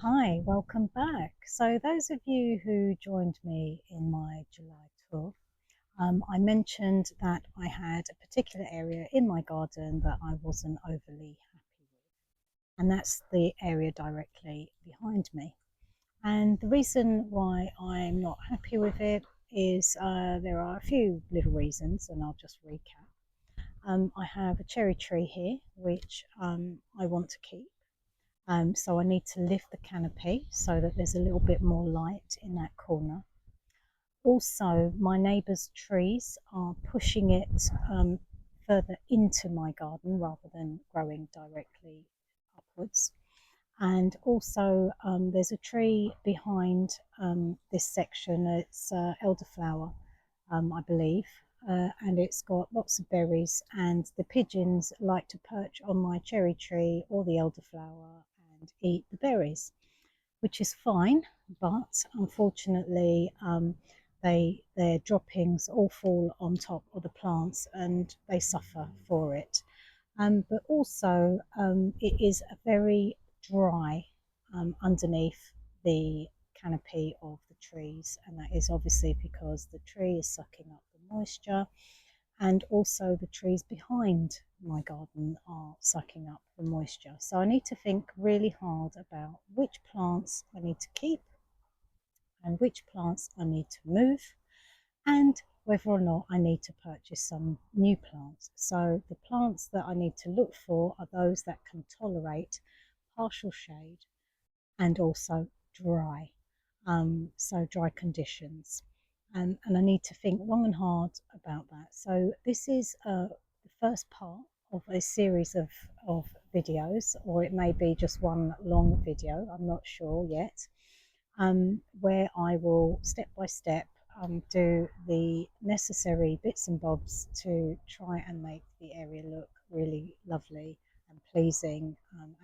Hi, welcome back. So those of you who joined me in my July tour, I mentioned that I had a particular area in my garden that I wasn't overly happy with, and that's the area directly behind me. And the reason why I'm not happy with it is there are a few little reasons, and I'll just recap. I have a cherry tree here, which I want to keep. So I need to lift the canopy so that there's a little bit more light in that corner. Also, my neighbour's trees are pushing it further into my garden rather than growing directly upwards. And also, there's a tree behind this section. It's elderflower, I believe, and it's got lots of berries. And the pigeons like to perch on my cherry tree or the elderflower and eat the berries, which is fine. But unfortunately, their droppings all fall on top of the plants, and they suffer for it. But also, it is a very dry underneath the canopy of the trees, and that is obviously because the tree is sucking up the moisture, and also the trees behind my garden are sucking up the moisture. So I need to think really hard about which plants I need to keep and which plants I need to move, and whether or not I need to purchase some new plants. So the plants that I need to look for are those that can tolerate partial shade and also dry, so dry conditions. And I need to think long and hard about that. So this is the first part of a series of videos, or it may be just one long video, I'm not sure yet, where I will step by step do the necessary bits and bobs to try and make the area look really lovely and pleasing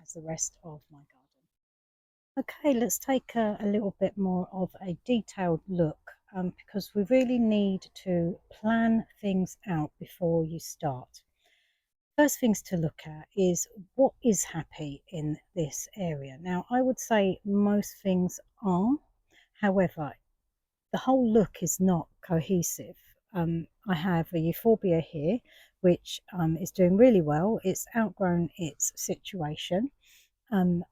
as the rest of my garden. Okay, let's take a little bit more of a detailed look because we really need to plan things out before you start. First things to look at is what is happy in this area. Now, I would say most things are. However, the whole look is not cohesive. I have a euphorbia here, which is doing really well. It's outgrown its situation.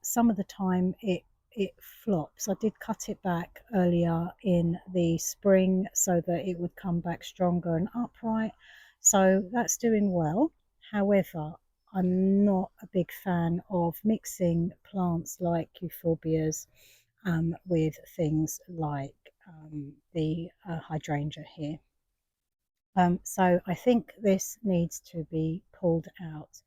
Some of the time it flops. I did cut it back earlier in the spring so that it would come back stronger and upright. So that's doing well. However, I'm not a big fan of mixing plants like euphorbias with things like the hydrangea here. So I think this needs to be pulled out.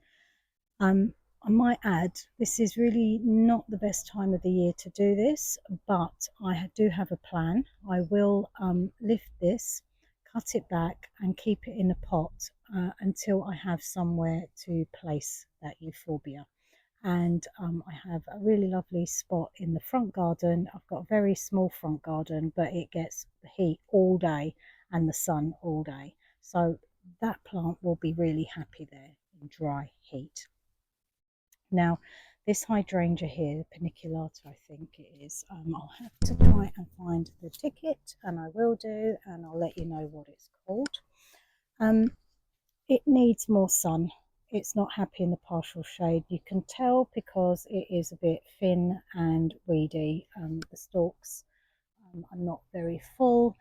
I might add, this is really not the best time of the year to do this, but I do have a plan. I will lift this, cut it back and keep it in a pot until I have somewhere to place that euphorbia. And I have a really lovely spot in the front garden. I've got a very small front garden, but it gets the heat all day and the sun all day. So that plant will be really happy there in dry heat. Now, this hydrangea here, paniculata, I think it is, I'll have to try and find the ticket, and I will do, and I'll let you know what it's called. It needs more sun. It's not happy in the partial shade. You can tell because it is a bit thin and weedy. The stalks are not very full.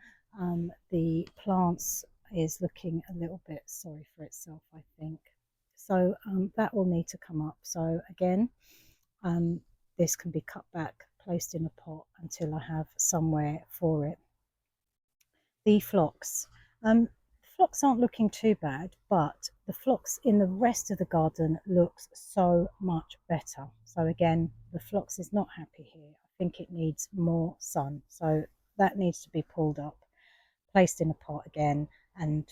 The plants is looking a little bit sorry for itself, I think. So that will need to come up. So again, this can be cut back, placed in a pot until I have somewhere for it. The phlox. Phlox aren't looking too bad, but the phlox in the rest of the garden looks so much better. So again, the phlox is not happy here. I think it needs more sun. So that needs to be pulled up, placed in a pot again, and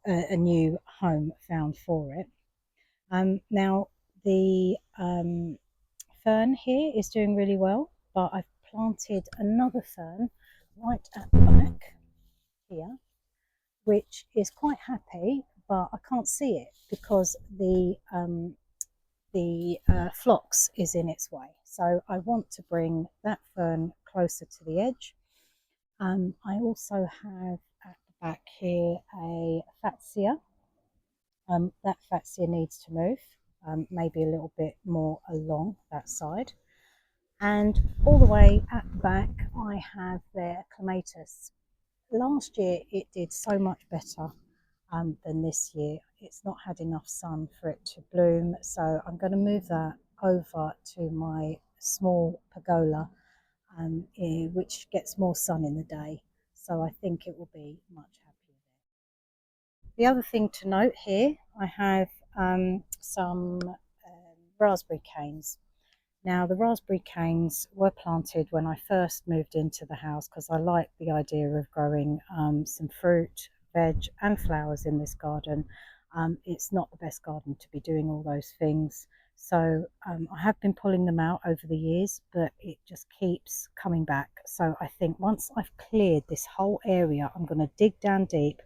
a new home found for it. Now, the fern here is doing really well, but I've planted another fern right at the back here, which is quite happy, but I can't see it because the phlox is in its way. So I want to bring that fern closer to the edge. I also have at the back here a fatsia. That fatsia needs to move, maybe a little bit more along that side. And all the way at the back, I have their clematis. Last year it did so much better than this year. It's not had enough sun for it to bloom, so I'm going to move that over to my small pergola, which gets more sun in the day. So I think it will be much happier there. The other thing to note here, I have some raspberry canes. Now, the raspberry canes were planted when I first moved into the house because I liked the idea of growing some fruit, veg, and flowers in this garden. It's not the best garden to be doing all those things. So I have been pulling them out over the years, but it just keeps coming back. So I think once I've cleared this whole area, I'm going to dig down deep,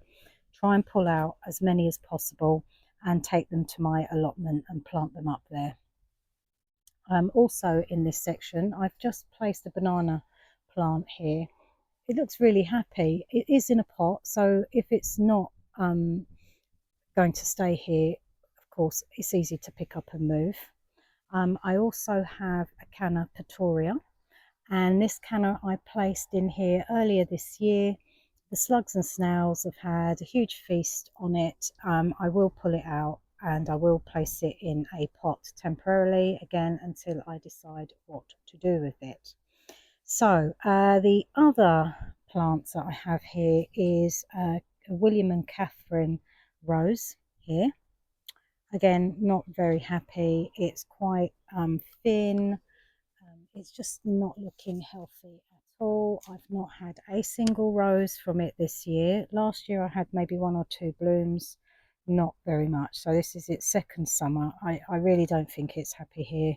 try and pull out as many as possible, and take them to my allotment and plant them up there. Also in this section, I've just placed a banana plant here. It looks really happy. It is in a pot, so if it's not going to stay here, of course, it's easy to pick up and move. I also have a canna Petoria, and this canna I placed in here earlier this year. The slugs and snails have had a huge feast on it. I will pull it out and I will place it in a pot temporarily again until I decide what to do with it. So the other plants that I have here is a William and Catherine rose here. Again, not very happy. It's quite thin. It's just not looking healthy at all. I've not had a single rose from it this year. Last year I had maybe 1 or 2 blooms, not very much. So this is its second summer. I really don't think it's happy here.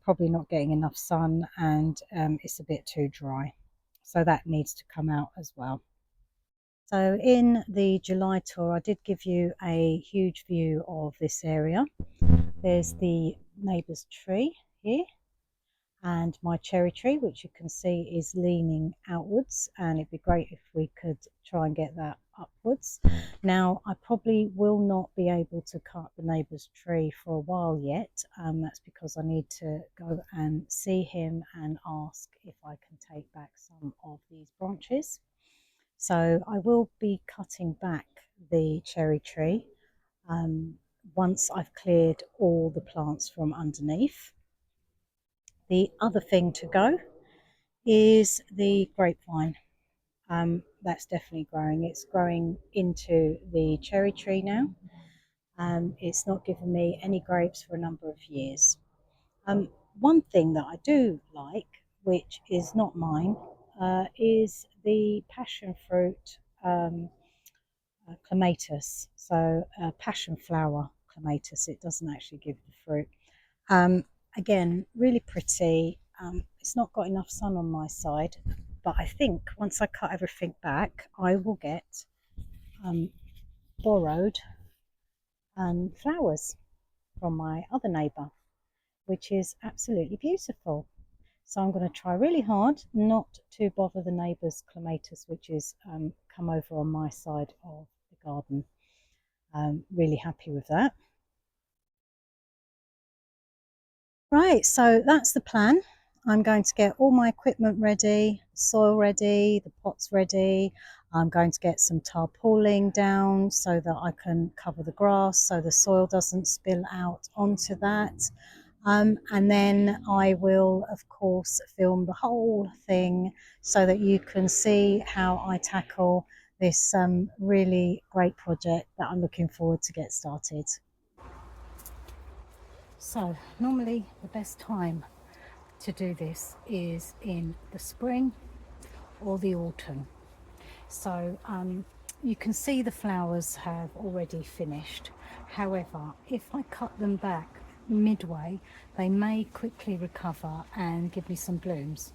Probably not getting enough sun, and it's a bit too dry. So that needs to come out as well. So in the July tour, I did give you a huge view of this area. There's the neighbour's tree here, and my cherry tree, which you can see is leaning outwards, and it'd be great if we could try and get that upwards. Now, I probably will not be able to cut the neighbour's tree for a while yet. That's because I need to go and see him and ask if I can take back some of these branches. So I will be cutting back the cherry tree once I've cleared all the plants from underneath. The other thing to go is the grapevine. That's definitely growing. It's growing into the cherry tree now. It's not given me any grapes for a number of years. One thing that I do like, which is not mine, is the passion fruit clematis. So passion flower clematis. It doesn't actually give the fruit. Again, really pretty. It's not got enough sun on my side, but I think once I cut everything back, I will get borrowed flowers from my other neighbour, which is absolutely beautiful. So I'm going to try really hard not to bother the neighbour's clematis, which is come over on my side of the garden. Really happy with that. Right, so that's the plan. I'm going to get all my equipment ready, soil ready, the pots ready. I'm going to get some tarpaulin down so that I can cover the grass so the soil doesn't spill out onto that. And then I will, of course, film the whole thing so that you can see how I tackle this really great project that I'm looking forward to get started. So normally the best time to do this is in the spring or the autumn. So you can see the flowers have already finished. However, if I cut them back midway, they may quickly recover and give me some blooms.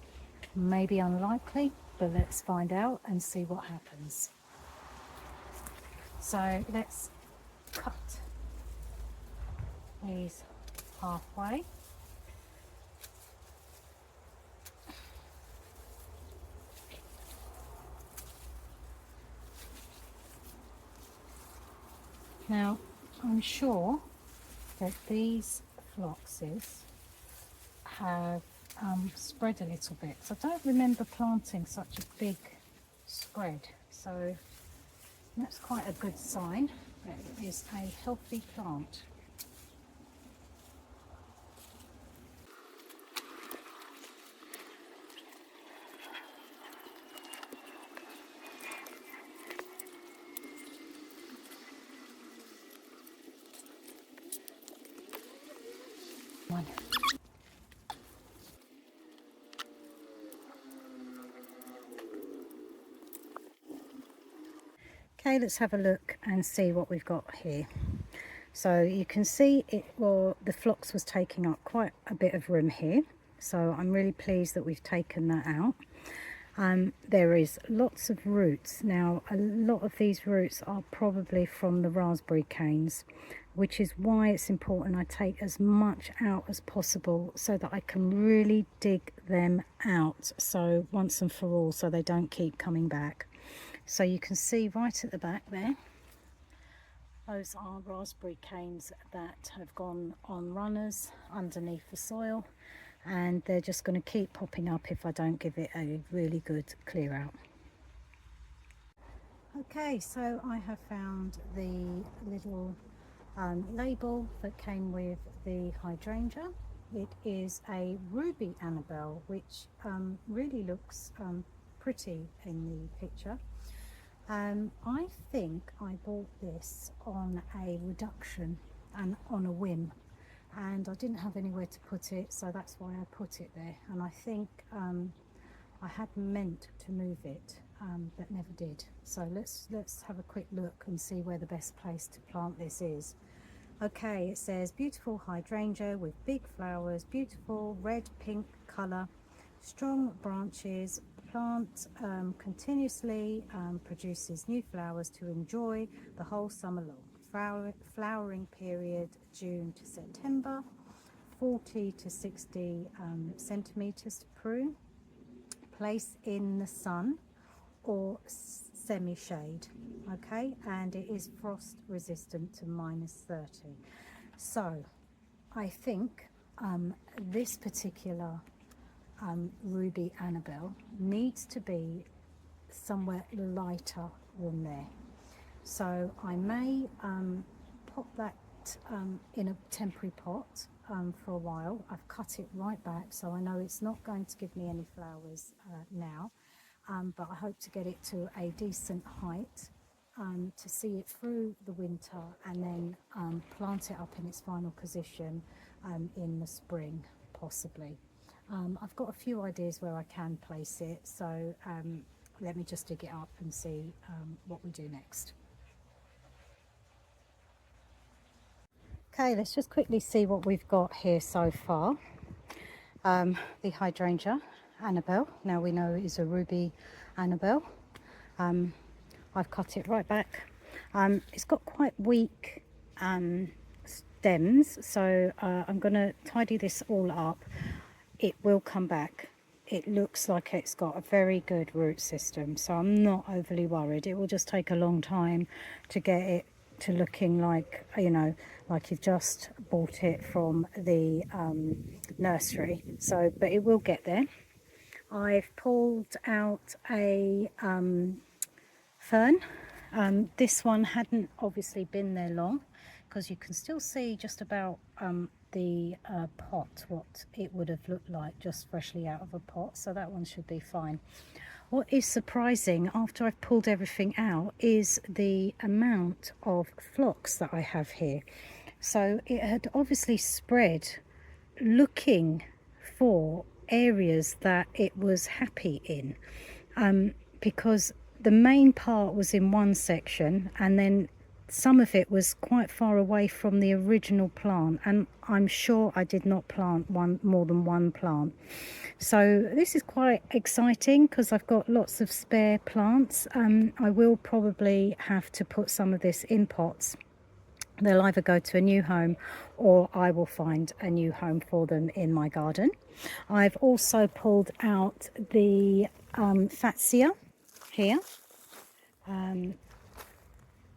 Maybe unlikely, but let's find out and see what happens. So let's cut these pathway. Now, I'm sure that these phloxes have spread a little bit. So I don't remember planting such a big spread. So that's quite a good sign that it is a healthy plant. Okay, let's have a look and see what we've got here. So you can see the phlox was taking up quite a bit of room here. So I'm really pleased that we've taken that out. There is lots of roots. Now, a lot of these roots are probably from the raspberry canes, which is why it's important I take as much out as possible so that I can really dig them out, so once and for all, so they don't keep coming back. So you can see right at the back there, those are raspberry canes that have gone on runners underneath the soil, and they're just going to keep popping up if I don't give it a really good clear out. Okay, so I have found the little label that came with the hydrangea. It is a ruby Annabelle, which really looks pretty in the picture. I think I bought this on a reduction and on a whim, and I didn't have anywhere to put it, so that's why I put it there. And I think I had meant to move it, but never did. So let's have a quick look and see where the best place to plant this is. Okay, it says beautiful hydrangea with big flowers, beautiful red pink colour, strong branches, plant continuously produces new flowers to enjoy the whole summer long. Flowering period June to September, 40 to 60 centimeters to prune. Place in the sun or semi-shade. Okay, and it is frost resistant to -30. So I think this particular ruby Annabelle needs to be somewhere lighter than there. So I may pop that in a temporary pot for a while. I've cut it right back, so I know it's not going to give me any flowers now, but I hope to get it to a decent height to see it through the winter, and then plant it up in its final position in the spring possibly. I've got a few ideas where I can place it, so let me just dig it up and see what we do next. Okay, let's just quickly see what we've got here so far. The hydrangea Annabelle, now we know is a ruby Annabelle. I've cut it right back. It's got quite weak stems, so I'm going to tidy this all up. It will come back. It looks like it's got a very good root system, so I'm not overly worried. It will just take a long time to get it to looking like, you know, like you've just bought it from the nursery. So, but it will get there. I've pulled out a fern. This one hadn't obviously been there long, because you can still see just about the pot, what it would have looked like just freshly out of a pot, so that one should be fine. What is surprising after I've pulled everything out is the amount of phlox that I have here. So it had obviously spread looking for areas that it was happy in, because the main part was in one section, and then some of it was quite far away from the original plant, and I'm sure I did not plant more than one plant. So this is quite exciting because I've got lots of spare plants. I will probably have to put some of this in pots They'll either go to a new home or I will find a new home for them in my garden. I've also pulled out the Fatsia here.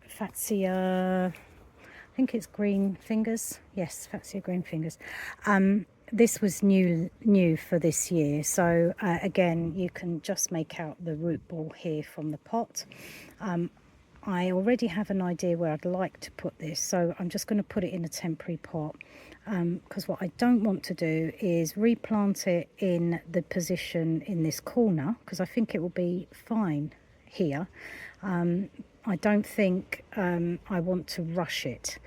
Fatsia, I think it's green fingers. Yes, Fatsia green fingers. This was new for this year. So again, you can just make out the root ball here from the pot. I already have an idea where I'd like to put this, so I'm just going to put it in a temporary pot, because what I don't want to do is replant it in the position in this corner, because I think it will be fine here. I don't think I want to rush it,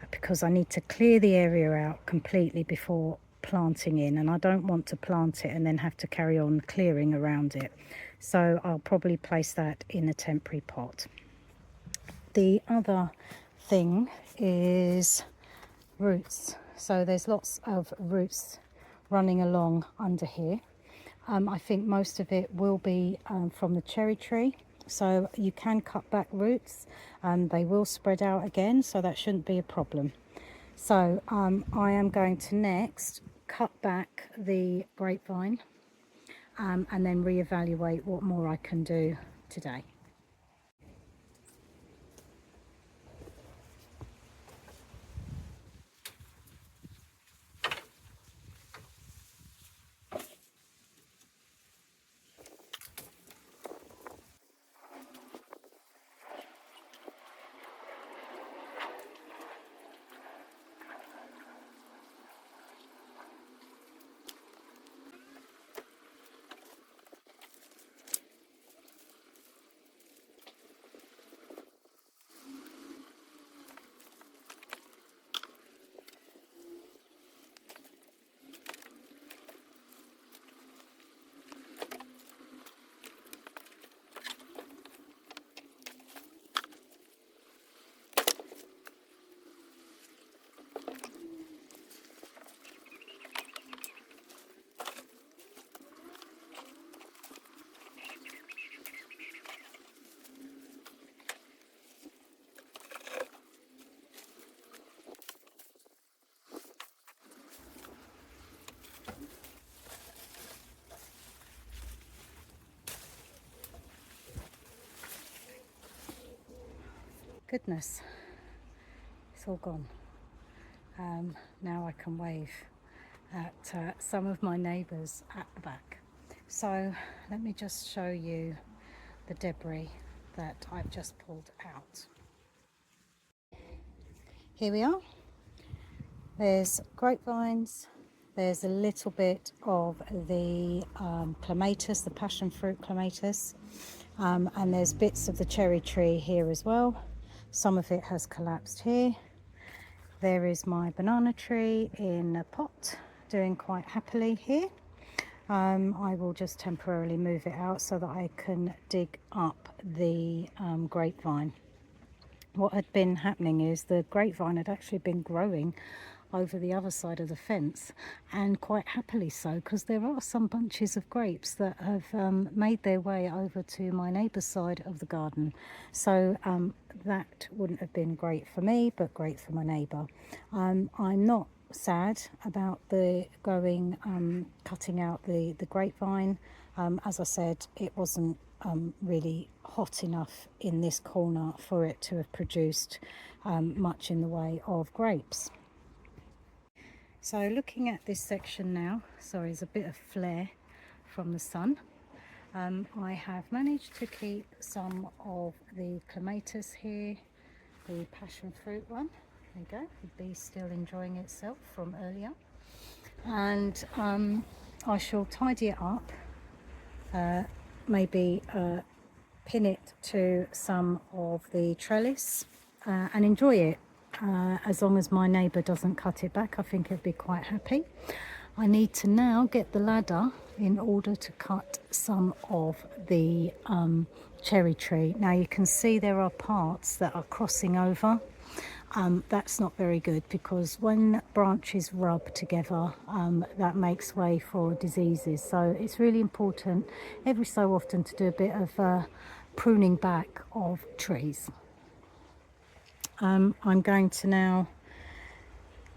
because I need to clear the area out completely before planting in, and I don't want to plant it and then have to carry on clearing around it. So I'll probably place that in a temporary pot. The other thing is roots. So there's lots of roots running along under here. I think most of it will be from the cherry tree. So you can cut back roots and they will spread out again, so that shouldn't be a problem. So I am going to next cut back the grapevine and then reevaluate what more I can do today. Goodness, it's all gone. Now I can wave at some of my neighbours at the back. So let me just show you the debris that I've just pulled out. Here we are. There's grapevines, there's a little bit of the clematis, the passion fruit clematis, and there's bits of the cherry tree here as well. Some of it has collapsed here. There is my banana tree in a pot, doing quite happily here. I will just temporarily move it out so that I can dig up the grapevine. What had been happening is the grapevine had actually been growing over the other side of the fence, and quite happily so, because there are some bunches of grapes that have made their way over to my neighbour's side of the garden. So that wouldn't have been great for me, but great for my neighbour. I'm not sad about the cutting out the grapevine. As I said, it wasn't really hot enough in this corner for it to have produced much in the way of grapes. So looking at this section now, sorry, there's a bit of flare from the sun. I have managed to keep some of the clematis here, the passion fruit one. There you go, the bee's still enjoying itself from earlier. And I shall tidy it up, maybe pin it to some of the trellis and enjoy it. As long as my neighbour doesn't cut it back, I think it'd be quite happy. I need to now get the ladder in order to cut some of the cherry tree. Now you can see there are parts that are crossing over. That's not very good, because when branches rub together, that makes way for diseases. So it's really important every so often to do a bit of pruning back of trees. I'm going to now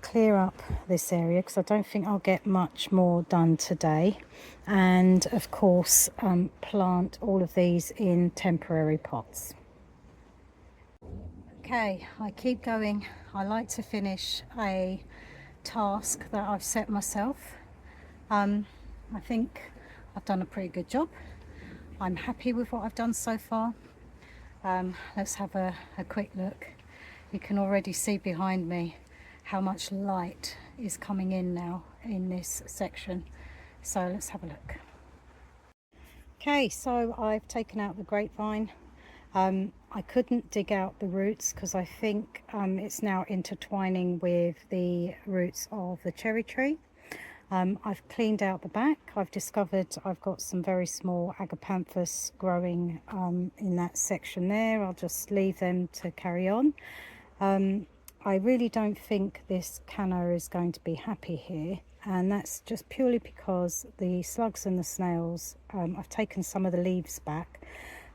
clear up this area because I don't think I'll get much more done today, and of course plant all of these in temporary pots. Okay, I keep going. I like to finish a task that I've set myself. I think I've done a pretty good job. I'm happy with what I've done so far. Let's have a quick look. You can already see behind me how much light is coming in now in this section. So let's have a look. Okay, so I've taken out the grapevine. I couldn't dig out the roots because I think it's now intertwining with the roots of the cherry tree. I've cleaned out the back. I've discovered I've got some very small agapanthus growing in that section there. I'll just leave them to carry on. I really don't think this canna is going to be happy here, and that's just purely because the slugs and the snails, I've taken some of the leaves back.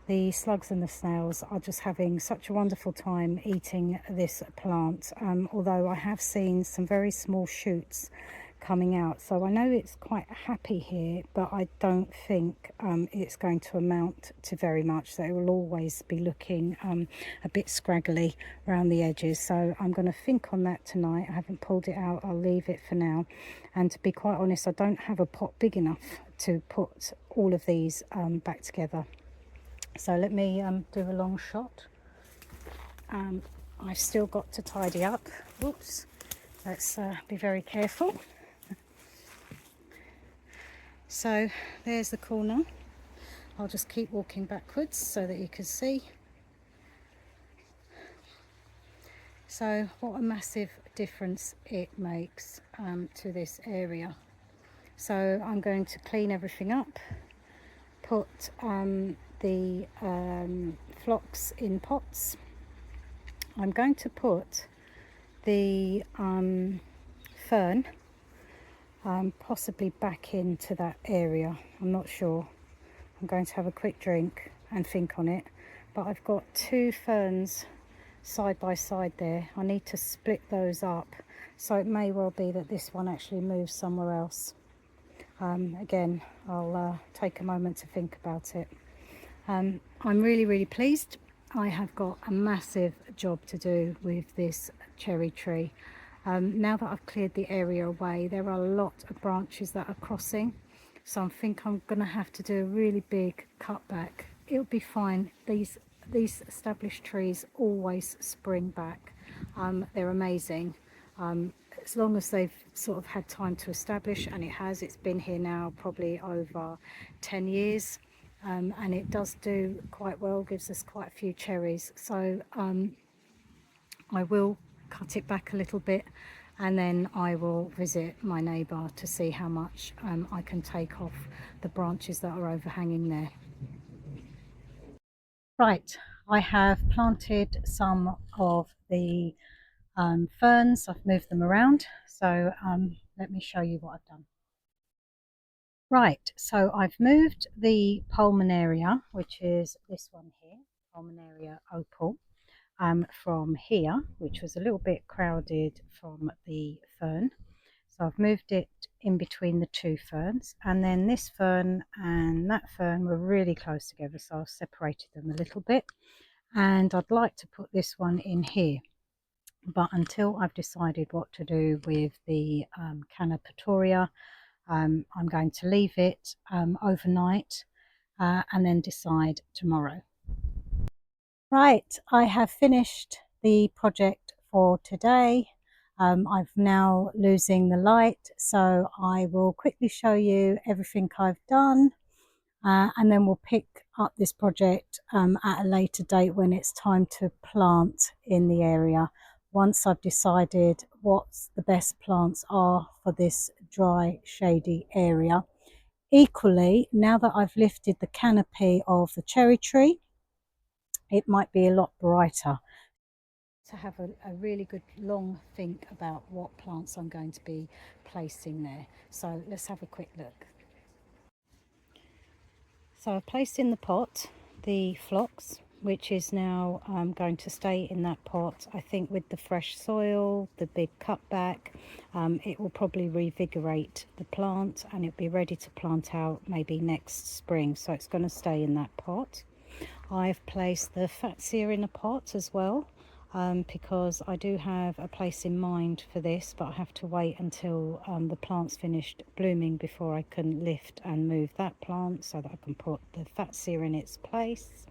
The slugs and the snails are just having such a wonderful time eating this plant, although I have seen some very small shoots coming out, so I know it's quite happy here, but I don't think it's going to amount to very much, so it will always be looking a bit scraggly around the edges. So I'm going to think on that tonight. I haven't pulled it out, I'll leave it for now. And to be quite honest, I don't have a pot big enough to put all of these back together. So let me do a long shot. I've still got to tidy up. Whoops, let's be very careful. So there's the corner. I'll just keep walking backwards so that you can see. So what a massive difference it makes to this area. So I'm going to clean everything up, put the phlox in pots. I'm going to put the fern possibly back into that area. I'm not sure. I'm going to have a quick drink and think on it, but I've got two ferns side by side there. I need to split those up, so it may well be that this one actually moves somewhere else. Again, I'll take a moment to think about it. I'm really pleased. I have got a massive job to do with this cherry tree. Now that I've cleared the area away, there are a lot of branches that are crossing, so I think I'm going to have to do a really big cutback. It'll be fine. These established trees always spring back. They're amazing. As long as they've sort of had time to establish, and it has, it's been here now probably over 10 years, and it does do quite well, gives us quite a few cherries. So I will cut it back a little bit, and then I will visit my neighbour to see how much I can take off the branches that are overhanging there. Right, I have planted some of the ferns. I've moved them around, so let me show you what I've done. Right, so I've moved the pulmonaria, which is this one here, pulmonaria opal, from here, which was a little bit crowded from the fern. So I've moved it in between the two ferns, and then this fern and that fern were really close together, so I've separated them a little bit, and I'd like to put this one in here. But until I've decided what to do with the Canna Pretoria, I'm going to leave it overnight and then decide tomorrow. Right, I have finished the project for today. I'm now losing the light, so I will quickly show you everything I've done, and then we'll pick up this project at a later date when it's time to plant in the area, once I've decided what the best plants are for this dry, shady area. Equally, now that I've lifted the canopy of the cherry tree, it might be a lot brighter. To have a really good long think about what plants I'm going to be placing there. So let's have a quick look. So I've placed in the pot the phlox, which is now going to stay in that pot. I think with the fresh soil, the big cutback, it will probably revigorate the plant and it'll be ready to plant out maybe next spring. So it's going to stay in that pot. I've placed the fatsia in a pot as well, because I do have a place in mind for this, but I have to wait until the plant's finished blooming before I can lift and move that plant so that I can put the fatsia in its place.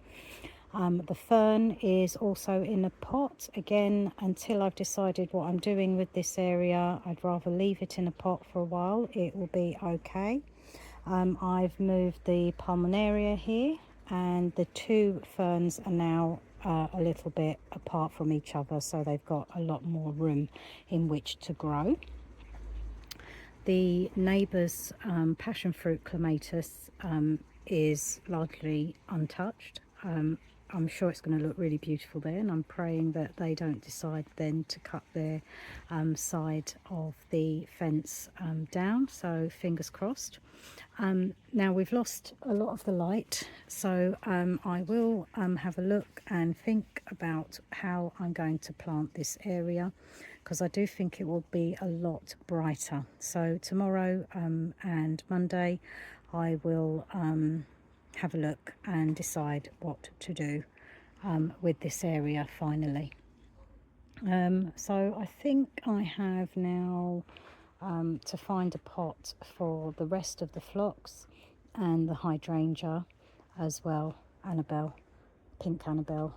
The fern is also in a pot. Again, until I've decided what I'm doing with this area, I'd rather leave it in a pot for a while. It will be okay. I've moved the pulmonaria here, and the two ferns are now a little bit apart from each other, so they've got a lot more room in which to grow. The neighbour's passion fruit clematis is largely untouched. I'm sure it's going to look really beautiful there, and I'm praying that they don't decide then to cut their side of the fence down, so fingers crossed. Now we've lost a lot of the light, so I will have a look and think about how I'm going to plant this area, because I do think it will be a lot brighter. So tomorrow and Monday I will have a look and decide what to do with this area finally. So I think I have now to find a pot for the rest of the phlox and the hydrangea as well, Annabelle, pink Annabelle.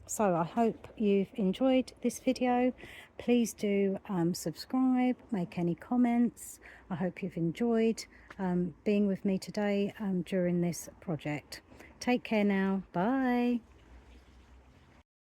So I hope you've enjoyed this video. Please do subscribe, make any comments. I hope you've enjoyed being with me today during this project. Take care now. Bye.